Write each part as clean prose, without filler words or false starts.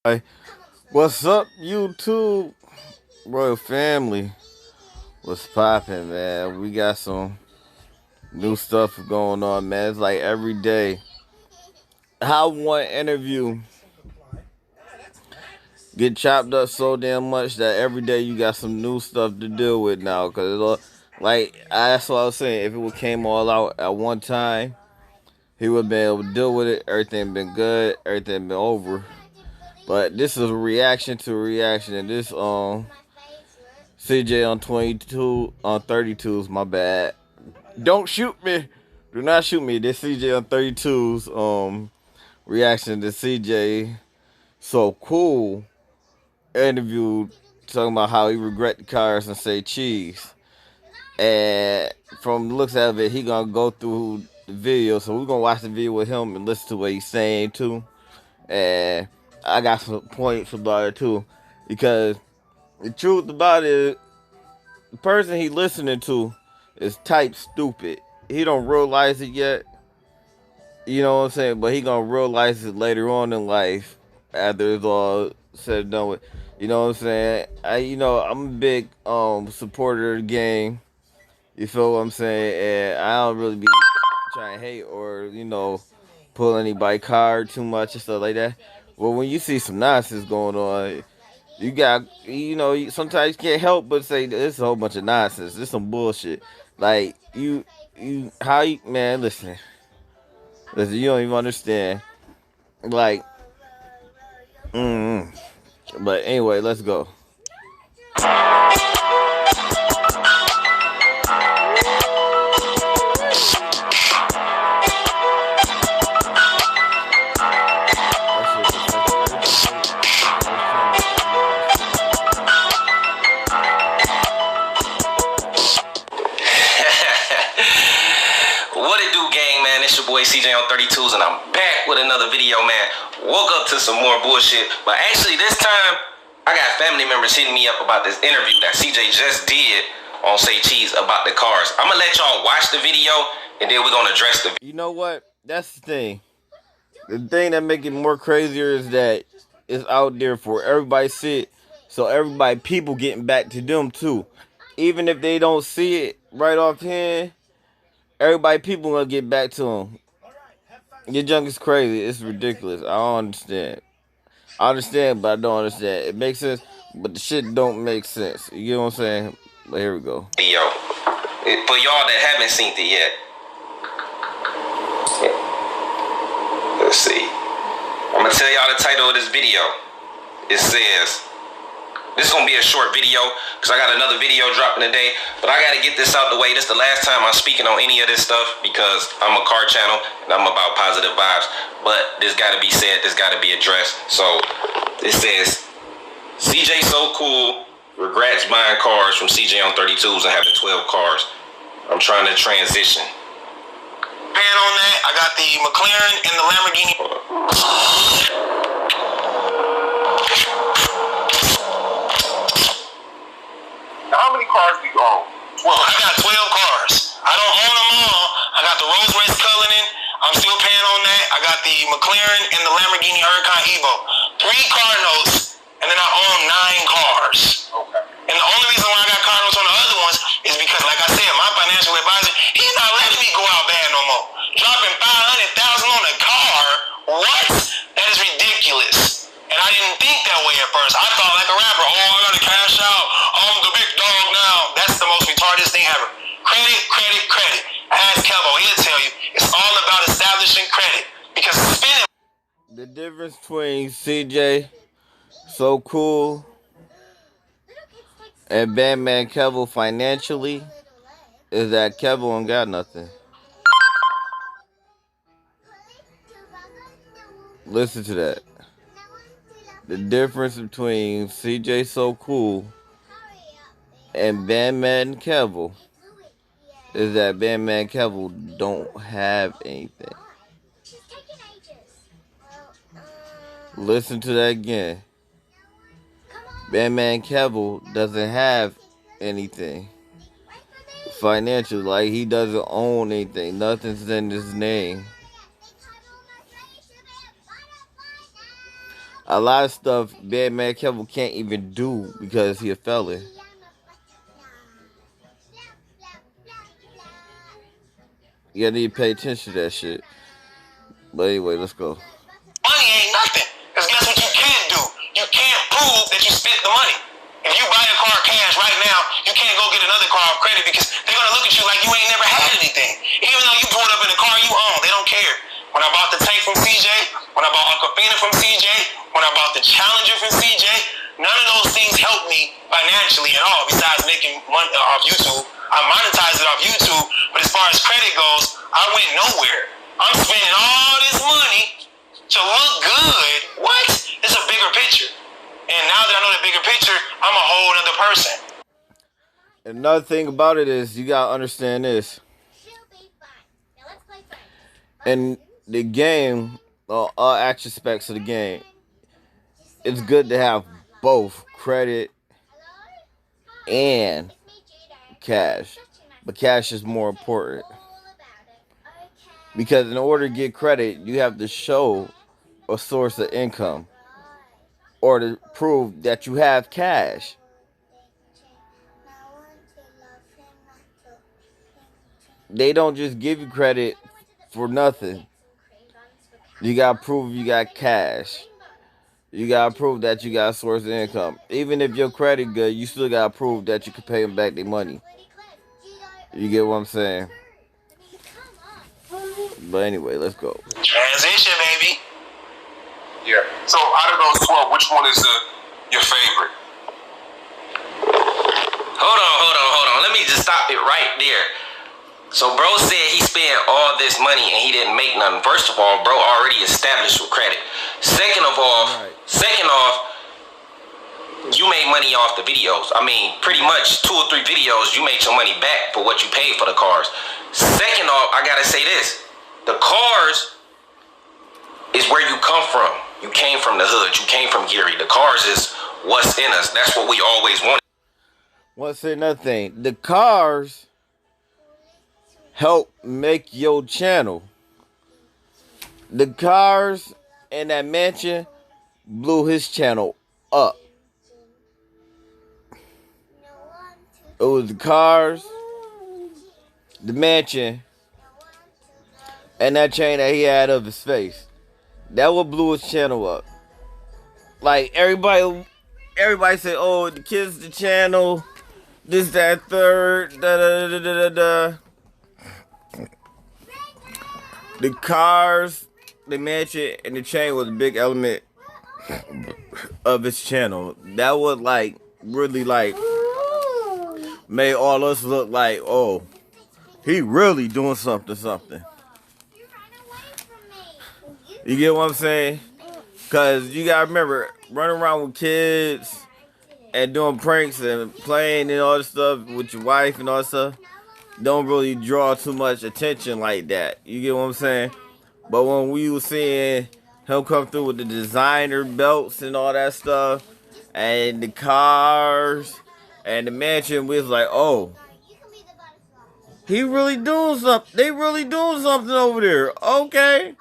Hey, what's up, YouTube? Royal family, what's poppin', man? We got some new stuff going on, man. It's like every day. How one interview get chopped up so damn much that every day you got some new stuff to deal with now. Cause that's what I was saying. If it would came all out at one time, he would have been able to deal with it. Everything been good. Everything been over. But this is a reaction to a reaction, and this CJ on 22 on 32's my bad. Don't shoot me. Do not shoot me. This CJ on 32's reaction to CJ So Cool interview talking about how he regret the cars and say cheese. And from the looks of it, he gonna go through the video. So we're gonna watch the video with him and listen to what he's saying too. And I got some points about it too. Because the truth about it, the person he listening to is type stupid. He don't realize it yet. You know what I'm saying? But he gonna realize it later on in life after it's all said and done with. You know what I'm saying? I'm a big supporter of the game. You feel what I'm saying? And I don't really be trying to hate or, pull anybody card too much and stuff like that. Well, when you see some nonsense going on, you got, sometimes you can't help but say this is a whole bunch of nonsense. This is some bullshit. Like, man, listen, you don't even understand. Like, but anyway, let's go. What it do, gang, man? It's your boy CJ on 32's, and I'm back with another video, man. Woke up to some more bullshit, but actually this time, I got family members hitting me up about this interview that CJ just did on Say Cheese about the cars. I'm gonna let y'all watch the video, and then we're gonna address the. You know what? That's the thing. The thing that make it more crazier is that it's out there for everybody to see it. So everybody, people getting back to them too. Even if they don't see it right offhand, everybody, people gonna get back to them. Your junk is crazy. It's ridiculous. I don't understand. I understand, but I don't understand. It makes sense, but the shit don't make sense. You get what I'm saying? But here we go. Video. For y'all that haven't seen it yet. Let's see. I'm gonna tell y'all the title of this video. It says, this is gonna be a short video because I got another video dropping today, but I gotta get this out the way. This is the last time I'm speaking on any of this stuff because I'm a car channel and I'm about positive vibes. But this gotta be said, this gotta be addressed. So it says, CJ So Cool regrets buying cars from CJ on 32s and having 12 cars. I'm trying to transition. And on that, I got the McLaren and the Lamborghini. How many cars do you own? Well, I got 12 cars. I don't own them all. I got the Rolls Royce Cullinan. I'm still paying on that. I got the McLaren and the Lamborghini Huracan Evo. 3 car notes, and then I own 9 cars. Okay. And the only reason why I got car notes on the other ones is because, like I said, my financial advisor, he's not letting me go out bad no more. Dropping $500,000 on a car? What? That is ridiculous. And I didn't think that way at first. I thought like a rapper, oh, I gotta cash out. I'm the big dog now. That's the most retarded thing ever. Credit, credit, credit. Ask Kevo, he'll tell you. It's all about establishing credit. Because spending. The difference between CJ So Cool and Batman Kevo financially is that Kevo ain't got nothing. Listen to that. The difference between CJ So Cool and Batman Kevo is that Batman Kevo don't have anything. Listen to that again. Batman Kevo doesn't have anything financially. Like, he doesn't own anything. Nothing's in his name. a lot of stuff Batman Kevin can't even do because he a felon. You need to pay attention to that shit. But anyway, let's go. Money ain't nothing. Because guess what you can't do? You can't prove that you spent the money. If you buy a car cash right now, you can't go get another car off credit because they're going to look at you like you ain't never had anything. Even though you pulled up in a car you own, they don't care. When I bought the tank from CJ, when I bought Aquafina from CJ, when I bought the Challenger from CJ, none of those things helped me financially at all besides making money off YouTube. I monetized it off YouTube, but as far as credit goes, I went nowhere. I'm spending all this money to look good. What? It's a bigger picture. And now that I know the bigger picture, I'm a whole other person. Another thing about it is you gotta understand this. In the game, all aspects of the game, it's good to have both credit and cash. But cash is more important. Because in order to get credit, you have to show a source of income or to prove that you have cash. They don't just give you credit for nothing. You gotta prove you got cash. You gotta prove that you got a source of income. Even if your credit good, you still gotta prove that you can pay them back their money. You get what I'm saying? But anyway, let's go. Transition, baby. Yeah. So out of those 12, which one is your favorite? Hold on. Let me just stop it right there. So bro said he spent all this money and he didn't make nothing. First of all, bro already established with credit. Second off, you made money off the videos. I mean, pretty much 2 or 3 videos, you made your money back for what you paid for the cars. Second off, I gotta say this. The cars is where you come from. You came from the hood. You came from Geary. The cars is what's in us. That's what we always wanted. Want to say another thing. The cars help make your channel. The cars and that mansion blew his channel up. It was the cars, the mansion, and that chain that he had of his face. That what blew his channel up. Like everybody say, oh, the kids, the channel, this, that, third, da. The cars, the mansion, and the chain was a big element of his channel. That was like really like made all us look like, oh, he really doing something. You get what I'm saying? Because you got to remember, running around with kids and doing pranks and playing and all this stuff with your wife and all that stuff don't really draw too much attention like that. You get what I'm saying? But when we were seeing him come through with the designer belts and all that stuff and the cars and the mansion, we was like, oh, he really doing something. They really doing something over there. Okay.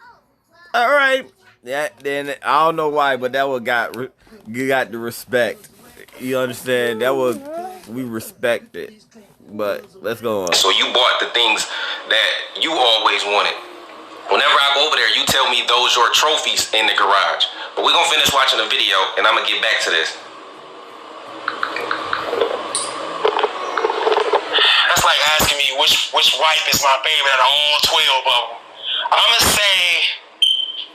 All right. Yeah, then I don't know why, but that what got the respect. You understand? That was, we respect it. But let's go on. So you bought the things that you always wanted. Whenever I go over there, you tell me those your trophies in the garage. But we're going to finish watching the video, and I'm going to get back to this. That's like asking me which wife is my favorite out of all 12 of them. I'm going to say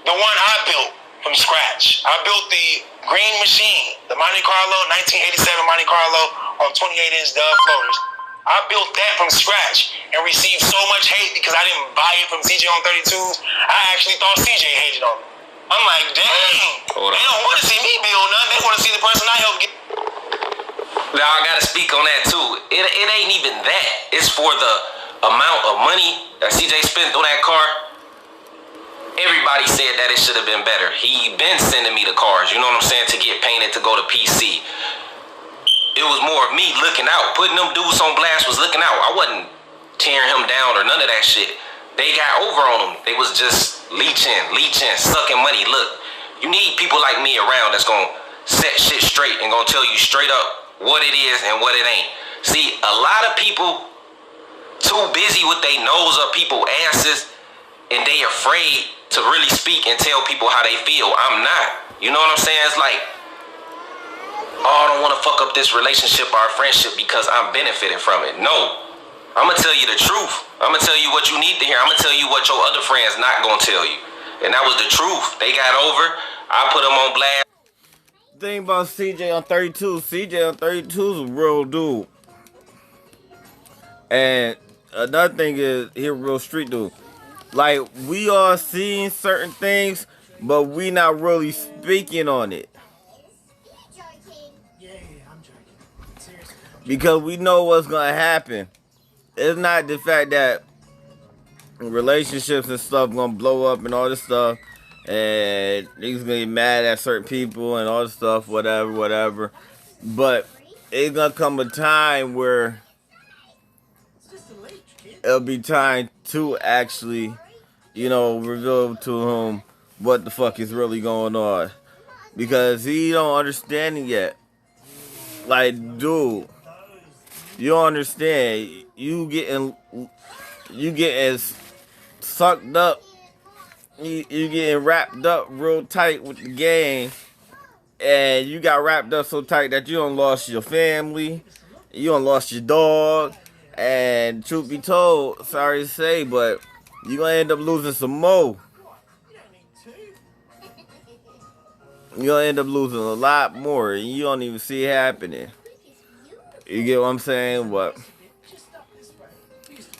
the one I built from scratch. I built the green machine, the Monte Carlo, 1987 Monte Carlo on 28-inch Dove floaters. I built that from scratch and received so much hate because I didn't buy it from CJ on 32s. I actually thought CJ hated on me. I'm like, dang, they don't want to see me build nothing. They want to see the person I helped get. Now I gotta speak on that too. It ain't even that. It's for the amount of money that CJ spent on that car. Everybody said that it should have been better. He been sending me the cars, you know what I'm saying, to get painted, to go to PC. It was more of me looking out. Putting them dudes on blast was looking out. I wasn't tearing him down or none of that shit. They got over on him. They was just leeching, sucking money. Look, You need people like me around that's gonna set shit straight and gonna tell you straight up what it is and what it ain't. See, a lot of people too busy with their nose up people's asses, and they afraid to really speak and tell people how they feel. I'm not. You know what I'm saying? It's like, oh, I don't want to fuck up this relationship or our friendship because I'm benefiting from it. No. I'm going to tell you the truth. I'm going to tell you what you need to hear. I'm going to tell you what your other friends not going to tell you. And that was the truth. They got over. I put them on blast. Thing about CJ on 32, CJ on 32 is a real dude. And another thing is, he a real street dude. Like, we are seeing certain things, but we not really speaking on it. Because we know what's going to happen. It's not the fact that relationships and stuff going to blow up and all this stuff. And niggas going to get mad at certain people and all this stuff, whatever. But it's going to come a time where it'll be time to actually, you know, reveal to him what the fuck is really going on. Because he don't understand it yet. Like, dude, you don't understand. You getting sucked up. You getting wrapped up real tight with the game. And you got wrapped up so tight that you done lost your family. You done lost your dog. And truth be told, sorry to say, but you're going to end up losing some more. You're going to end up losing a lot more. And you don't even see it happening. You get what I'm saying? But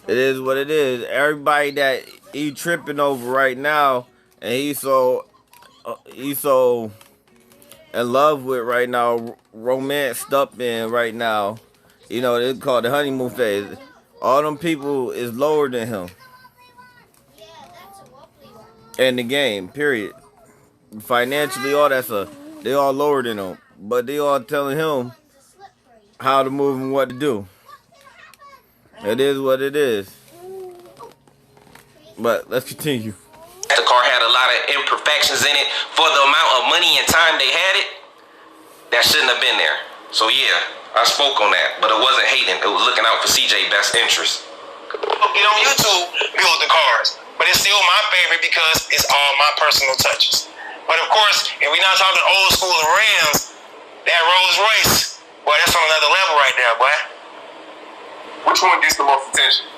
it is what it is. Everybody that he tripping over right now, and he's so in love with right now, romanced up in right now. You know, it's called the honeymoon phase. All them people is lower than him. In the game, period. Financially, all that stuff. They all lower than him. But they all telling him how to move and what to do. It is what it is. But let's continue. The car had a lot of imperfections in it. For the amount of money and time they had it, that shouldn't have been there. So yeah, I spoke on that, but it wasn't hating. It was looking out for CJ's best interest. Get on YouTube, build the cars. But it's still my favorite because it's all my personal touches. But of course, if we're not talking old school Rams, that Rolls Royce, boy, that's on another level right there, boy. Which one gets the most attention?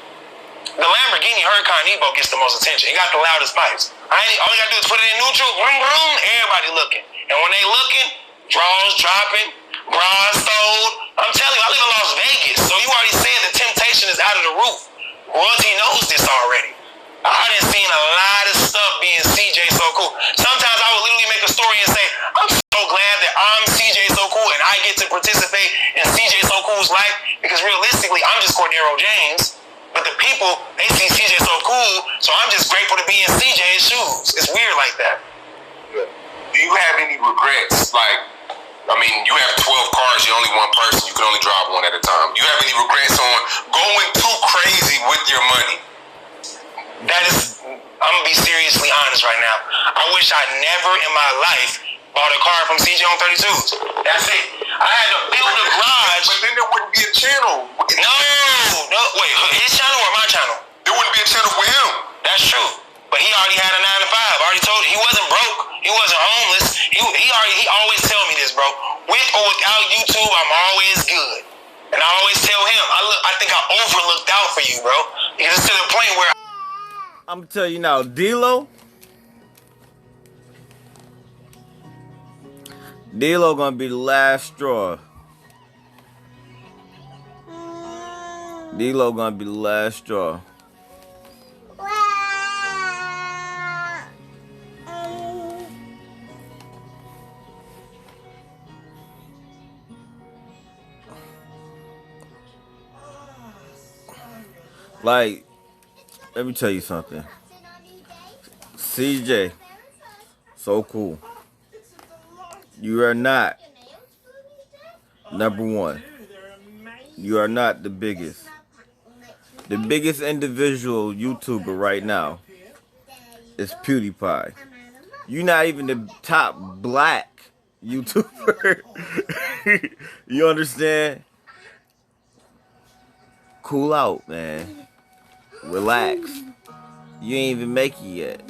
The Lamborghini Huracan Evo gets the most attention. It got the loudest pipes. All you gotta do is put it in neutral, vroom, vroom, everybody looking. And when they looking, draws dropping, bras sold. I'm telling you, I live in Las Vegas, so you already said the temptation is out of the roof. Royalty knows this already. I done seen a lot of stuff being CJ So Cool. Sometimes I would literally make a story and say, I'm so glad that I'm CJ So Cool and I get to participate in CJ So Cool's life, because realistically, I'm just Cordero James. But the people, they see CJ So Cool, so I'm just grateful to be in CJ's shoes. It's weird like that. Do you have any regrets? Like, I mean, you have 12 cars, you're only one person, you can only drive one at a time. Do you have any regrets on going too crazy with your money? That is, I'm gonna be seriously honest right now. I wish I never in my life bought a car from CJ on 32s. That's it. I had to build a garage. But then there wouldn't be a channel. No, wait, his channel or my channel? There wouldn't be a channel for him. That's true. But he already had a 9 to 5. I already told you, he wasn't broke. He wasn't homeless. He always tell me this, bro. With or without YouTube, I'm always good. And I always tell him, I think I overlooked out for you, bro. Because it's to the point where I'm gonna tell you now, D-Lo gonna be the last straw. D-Lo gonna be the last straw. Like, let me tell you something. CJ, So Cool. You are not number one. You are not the biggest. The biggest individual YouTuber right now is PewDiePie. You're not even the top black YouTuber. You understand? Cool out, man. Relax. You ain't even make it yet.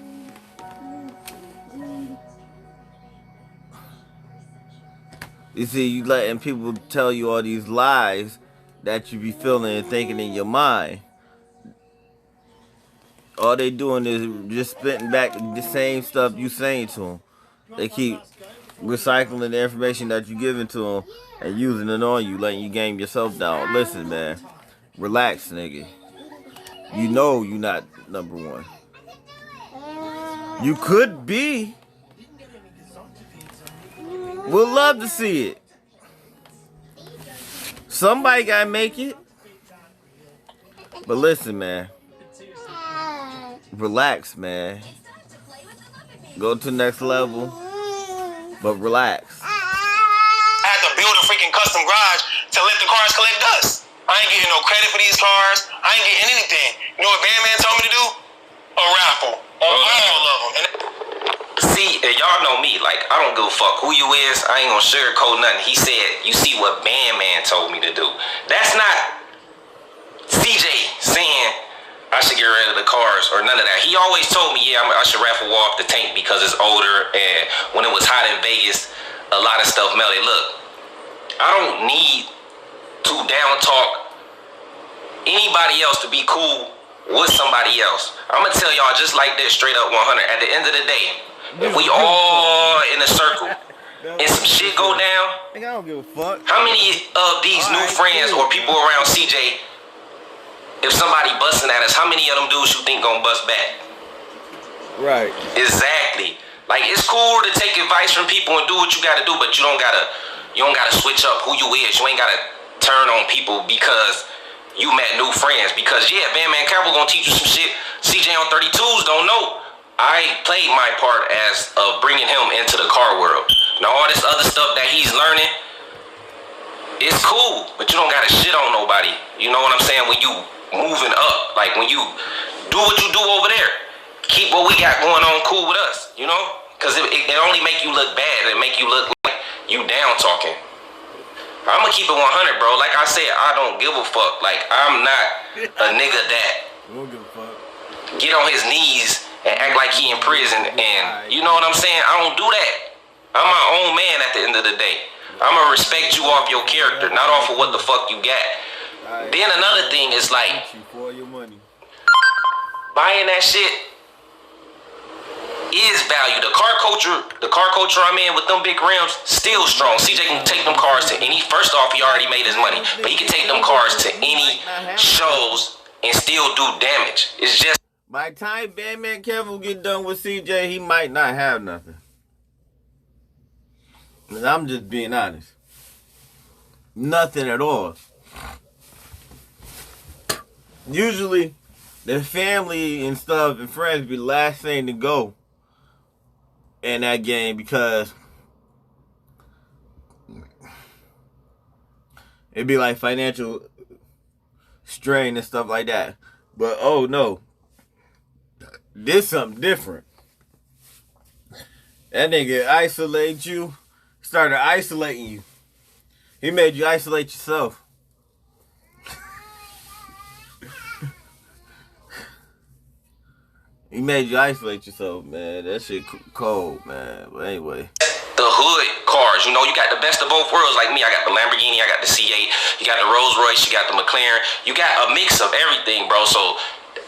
You see, you letting people tell you all these lies that you be feeling and thinking in your mind. All they doing is just spitting back the same stuff you saying to them. They keep recycling the information that you giving to them and using it on you, letting you game yourself down. Listen, man. Relax, nigga. You know you not number one. You could be. We'll love to see it. Somebody gotta make it. But listen, man. Relax, man. Go to the next level. But relax. I had to build a freaking custom garage to let the cars collect dust. I ain't getting no credit for these cars. I ain't getting anything. You know what Bandman told me to do? A raffle on all of them. See, and y'all know me, like, I don't give a fuck who you is. I ain't gonna sugarcoat nothing. He said, you see what Bandman told me to do. That's not CJ saying I should get rid of the cars or none of that. He always told me, yeah, I should raffle off the tank because it's older, and when it was hot in Vegas, a lot of stuff melted. Look, I don't need to down talk anybody else to be cool with somebody else. I'm gonna tell y'all just like this, straight up 100. At the end of the day, if we all in a circle and some shit go down, I don't give a fuck. how many of these new friends or people around CJ, if somebody busting at us, how many of them dudes you think gonna bust back? Right. Exactly. Like, it's cool to take advice from people and do what you gotta do, but you don't gotta switch up who you is. You ain't gotta turn on people because you met new friends. Because yeah, Bandman Capital gonna teach you some shit CJ on 32s don't know. I played my part as of bringing him into the car world. Now all this other stuff that he's learning, it's cool, but you don't gotta shit on nobody. You know what I'm saying? When you moving up, like when you do what you do over there, keep what we got going on cool with us, you know? Because it only make you look bad. It make you look like you down talking. I'm gonna keep it 100, bro. Like I said, I don't give a fuck. Like, I'm not a nigga that get on his knees and act like he in prison, and you know what I'm saying? I don't do that. I'm my own man at the end of the day. I'm gonna respect you off your character, not off of what the fuck you got. Then another thing is like, buying that shit is value. The car culture I'm in with them big rims, still strong. CJ can take them cars to any, first off, he already made his money, but he can take them cars to any shows and still do damage. It's just, by the time Bandman Kevin get done with CJ, he might not have nothing. And I'm just being honest. Nothing at all. Usually, the family and stuff and friends be the last thing to go in that game because it'd be like financial strain and stuff like that. But oh no, this something different. That nigga isolate you, started isolating you. He made you isolate yourself. He made you isolate yourself, man. That shit cold, man. But anyway. the hood cars. You know, you got the best of both worlds like me. I got the Lamborghini, I got the C8, you got the Rolls Royce, you got the McLaren. You got a mix of everything, bro. So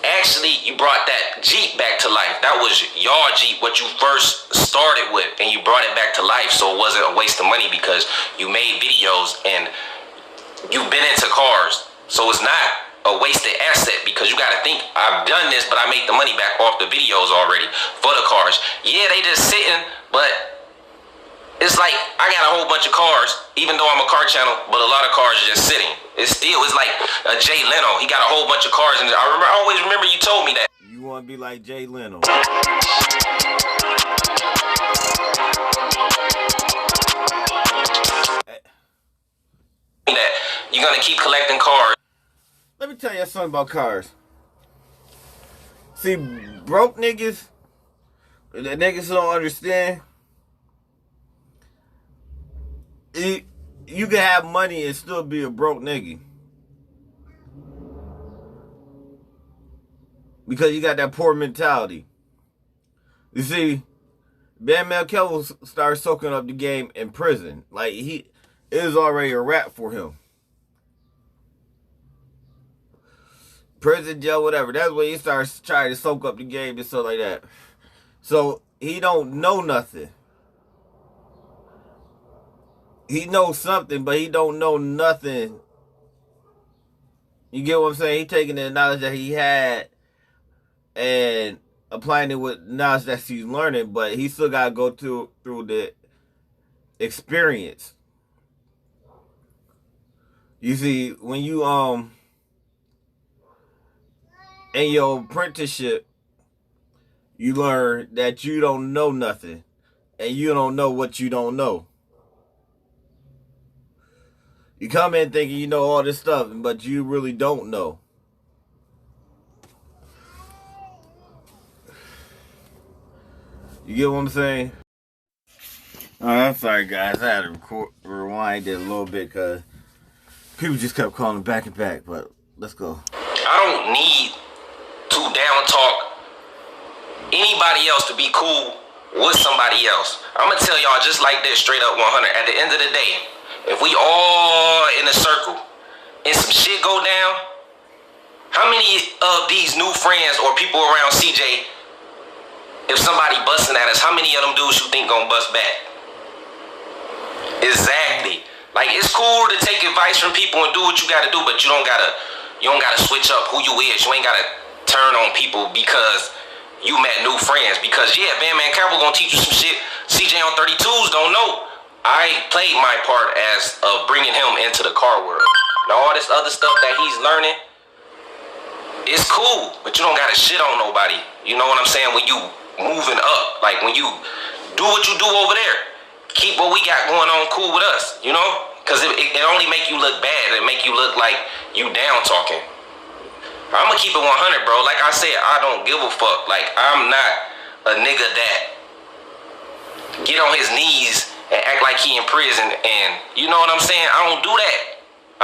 actually, you brought that Jeep back to life. That was your Jeep, what you first started with, and you brought it back to life. So it wasn't a waste of money because you made videos and you've been into cars. So it's not a wasted asset because you got to think, I've done this, but I made the money back off the videos already for the cars. Yeah, they just sitting, but it's like I got a whole bunch of cars, even though I'm a car channel, but a lot of cars are just sitting. It's like a Jay Leno. He got a whole bunch of cars, and I always remember you told me that. You want to be like Jay Leno. That you're going to keep collecting cars. Let me tell you something about cars. See, broke niggas The niggas don't understand. You can have money and still be a broke nigga. Because you got that poor mentality. You see, Bam Margera started soaking up the game in prison. Like, it was already a rap for him. Prison, jail, whatever. That's when he starts trying to soak up the game and stuff like that. So, he don't know nothing. He knows something, but he don't know nothing. You get what I'm saying? He taking the knowledge that he had and applying it with knowledge that he's learning, but he still got to go through the experience. You see, when you in your apprenticeship, you learn that you don't know nothing, and you don't know what you don't know. You come in thinking you know all this stuff, but you really don't know. You get what I'm saying? Alright, I'm sorry guys, I had to rewind it a little bit because people just kept calling back and back, but let's go. I don't need to down talk anybody else to be cool with somebody else. I'm going to tell y'all just like this, straight up 100. At the end of the day, if we all in a circle and some shit go down, how many of these new friends or people around CJ, if somebody busting at us, how many of them dudes you think gonna bust back? Exactly. Like, it's cool to take advice from people and do what you gotta do, but you don't gotta switch up who you is. You ain't gotta turn on people because you met new friends. Because yeah, Bam Margera gonna teach you some shit CJ on 32s don't know. I played my part as of bringing him into the car world. Now all this other stuff that he's learning, it's cool, but you don't gotta shit on nobody. You know what I'm saying? When you moving up, like when you do what you do over there, keep what we got going on cool with us, you know? Because it only make you look bad. It make you look like you down talking. I'm gonna keep it 100, bro. Like I said, I don't give a fuck. Like, I'm not a nigga that get on his knees and act like he in prison, and you know what I'm saying? I don't do that.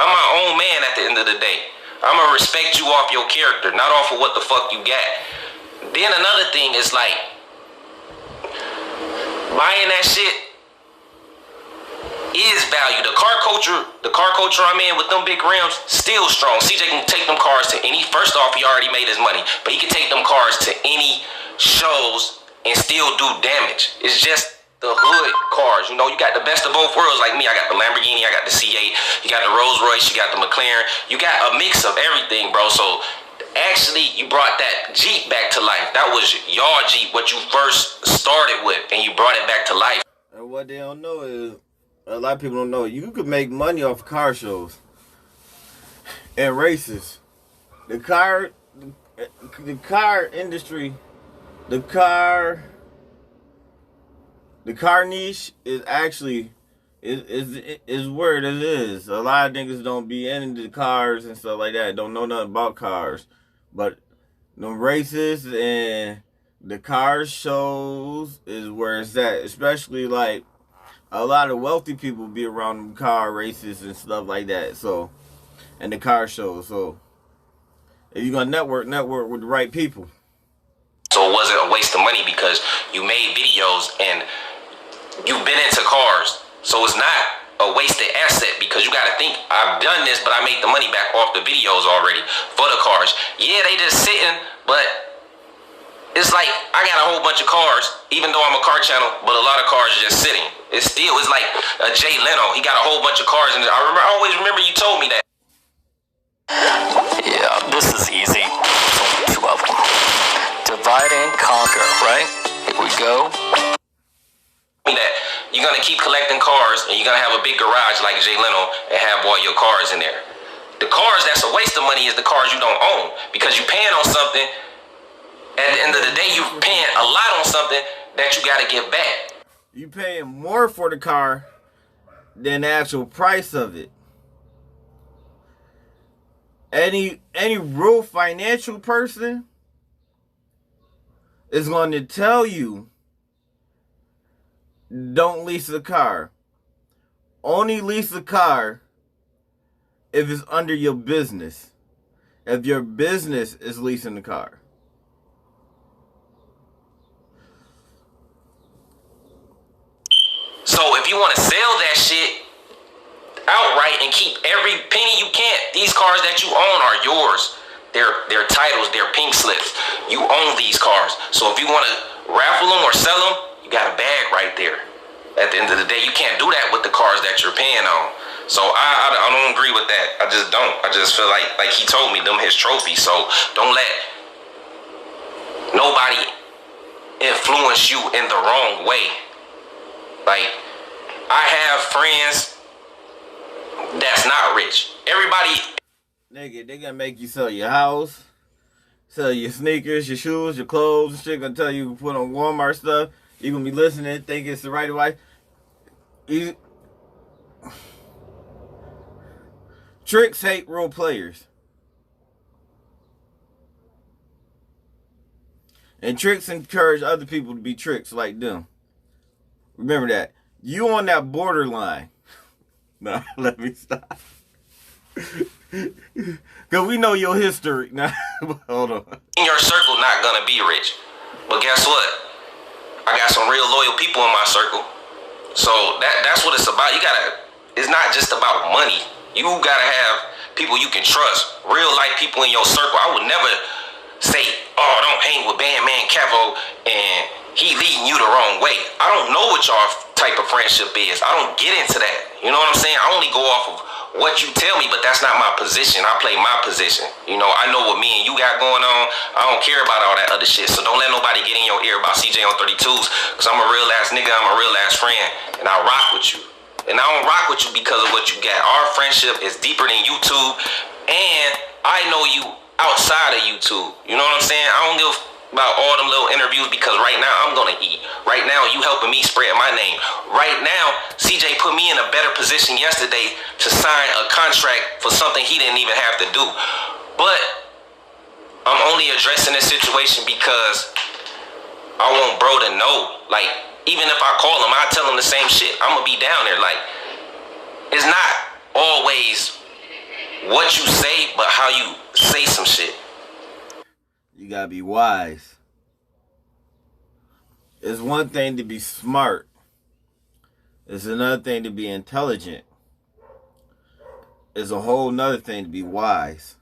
I'm my own man at the end of the day. I'm gonna respect you off your character, not off of what the fuck you got. Then another thing is like, buying that shit is value. The car culture I'm in with them big rims, still strong. CJ can take them cars to any, first off, he already made his money, but he can take them cars to any shows and still do damage. It's just the hood cars. You know, you got the best of both worlds. Like me, I got the Lamborghini, I got the C8, you got the Rolls Royce, you got the McLaren. You got a mix of everything, bro. So actually, you brought that Jeep back to life. That was your Jeep, what you first started with, and you brought it back to life. And what they don't know is, a lot of people don't know, you could make money off car shows and races. The car industry, the car niche is actually is where it is. A lot of niggas don't be into cars and stuff like that. Don't know nothing about cars, but the races and the car shows is where it's at. Especially like a lot of wealthy people be around car races and stuff like that. So, and the car shows. So, if you're gonna network with the right people. So it wasn't a waste of money because you made videos and you've been into cars. So it's not a wasted asset because you gotta think, I've done this, but I made the money back off the videos already for the cars. Yeah, they just sitting, but it's like I got a whole bunch of cars, even though I'm a car channel, but a lot of cars are just sitting. It's like a Jay Leno. He got a whole bunch of cars, and I always remember you told me that. Yeah, this is easy. There's only two of them. Divide and conquer, right? Here we go. That you're gonna keep collecting cars and you're gonna have a big garage like Jay Leno and have all your cars in there. The cars that's a waste of money is the cars you don't own because you're paying on something. At the end of the day, you're paying a lot on something that you gotta give back. You paying more for the car than the actual price of it. Any real financial person is going to tell you don't lease a car. Only lease a car if it's under your business. If your business is leasing the car. So if you want to sell that shit outright and keep every penny you can, these cars that you own are yours. They're titles, they're pink slips. You own these cars. So if you want to raffle them or sell them, you got a bag right there. At the end of the day, you can't do that with the cars that you're paying on. So I don't agree with that. I just don't. I just feel like he told me, them his trophies. So don't let nobody influence you in the wrong way. Like, I have friends that's not rich. Everybody... Nigga, they gonna make you sell your house, sell your sneakers, your shoes, your clothes, and shit. Gonna tell you to put on Walmart stuff. You gonna be listening, think it's the right way. Tricks hate real players. And tricks encourage other people to be tricks like them. Remember that. You on that borderline. Nah, let me stop. Because we know your history. Now, hold on. In your circle, not gonna be rich. But guess what? I got some real loyal people in my circle. So that's what it's about. It's not just about money. You gotta have people you can trust. Real life people in your circle. I would never say, oh, don't hang with Bandman Cavo and he leading you the wrong way. I don't know what y'all type of friendship is. I don't get into that. You know what I'm saying? I only go off of what you tell me, but that's not my position. I play my position. You know, I know what me and you got going on. I don't care about all that other shit. So don't let nobody get in your ear about CJ on 32s, because I'm a real ass nigga. I'm a real ass friend, and I rock with you. And I don't rock with you because of what you got. Our friendship is deeper than YouTube, and I know you outside of YouTube. You know what I'm saying? I don't give about all them little interviews because right now I'm gonna eat. Right now you helping me spread my name. Right now CJ put me in a better position yesterday to sign a contract for something he didn't even have to do. But I'm only addressing this situation because I want bro to know. Like, even if I call him, I tell him the same shit. I'm gonna be down there. Like, it's not always what you say, but how you say some shit. You gotta be wise. It's one thing to be smart. It's another thing to be intelligent. It's a whole nother thing to be wise.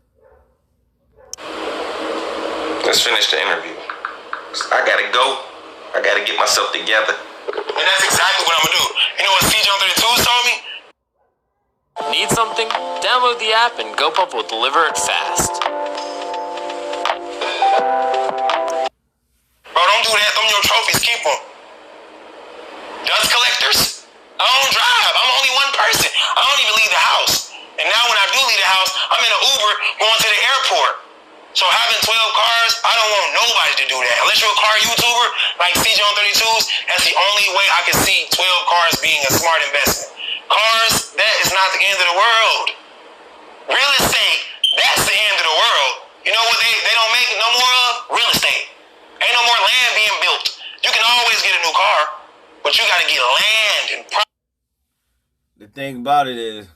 Let's finish the interview. I gotta go. I gotta get myself together. And that's exactly what I'm gonna do. You know what CJ on 32s told me? Need something? Download the app and GoPup will deliver it fast. Bro, don't do that. Them your trophies. Keep them. Dust collectors? I don't drive. I'm only one person. I don't even leave the house. And now when I do leave the house, I'm in an Uber going to the airport. So having 12 cars, I don't want nobody to do that. Unless you're a car YouTuber like CJ on 32s, that's the only way I can see 12 cars being a smart investment. Cars, that is not the end of the world. Real estate, that's the end of the world. You know what they don't make no more of? Real estate. Ain't no more land being built. You can always get a new car, but you got to get land and The thing about it is,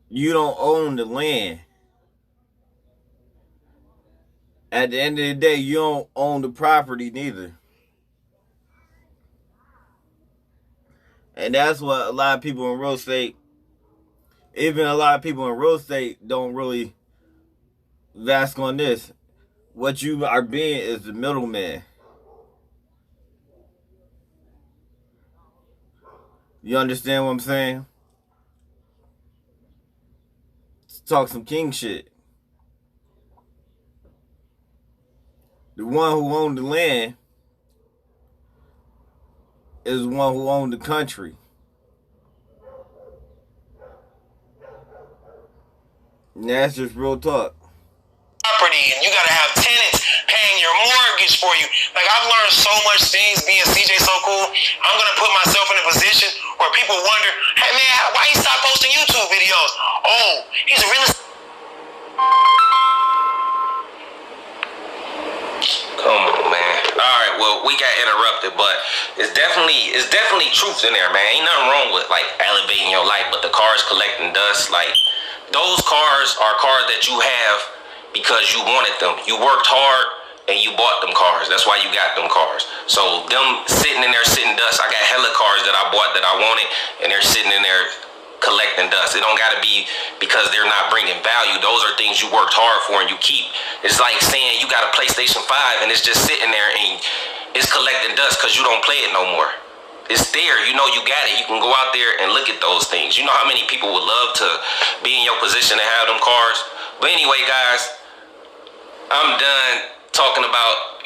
you don't own the land. At the end of the day, you don't own the property neither. And that's what a lot of people in real estate, even a lot of people in real estate don't really ask on this. What you are being is the middleman. You understand what I'm saying? Let's talk some king shit. The one who owned the land is the one who owned the country. And that's just real talk. property, and you gotta have tenants paying your mortgage for you. Like, I've learned so much things being CJ So Cool. I'm gonna put myself in a position where people wonder, hey man, why you stop posting YouTube videos? Oh, he's a real estate. Come on, man. right, well, we got interrupted, but it's definitely truth in there, man. Ain't nothing wrong with like elevating your life, but the cars collecting dust, like those cars are cars that you have because you wanted them. You worked hard and you bought them cars. That's why you got them cars. So them sitting in there sitting dust, I got hella cars that I bought that I wanted, and they're sitting in there collecting dust. It don't gotta be because they're not bringing value. Those are things you worked hard for and you keep. It's like saying you got a PlayStation 5 and it's just sitting there and it's collecting dust because you don't play it no more. It's there. You know you got it. You can go out there and look at those things. You know how many people would love to be in your position to have them cars. But anyway, guys, I'm done talking about,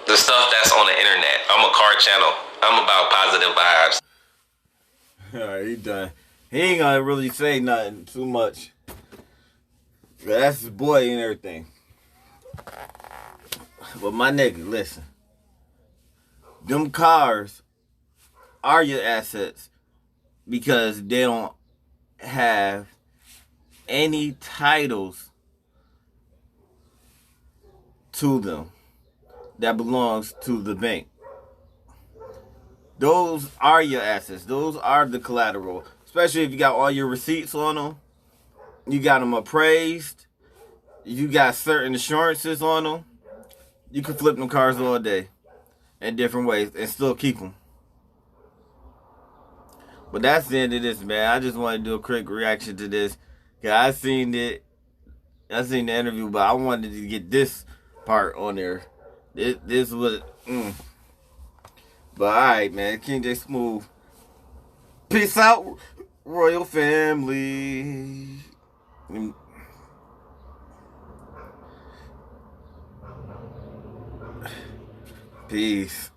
the stuff that's on the internet. I'm a car channel. I'm about positive vibes. Alright, he done. He ain't gonna really say nothing too much. That's his boy and everything. But my nigga, listen. Them cars are your assets because they don't have any titles to them that belongs to the bank. Those are your assets. Those are the collateral. Especially if you got all your receipts on them. You got them appraised. You got certain assurances on them. You can flip them cars all day in different ways and still keep them. But that's the end of this, man. I just want to do a quick reaction to this. Yeah, I seen the interview, but I wanted to get this part on there. This was But alright, man. King J Smooth. Peace out, royal family. Peace.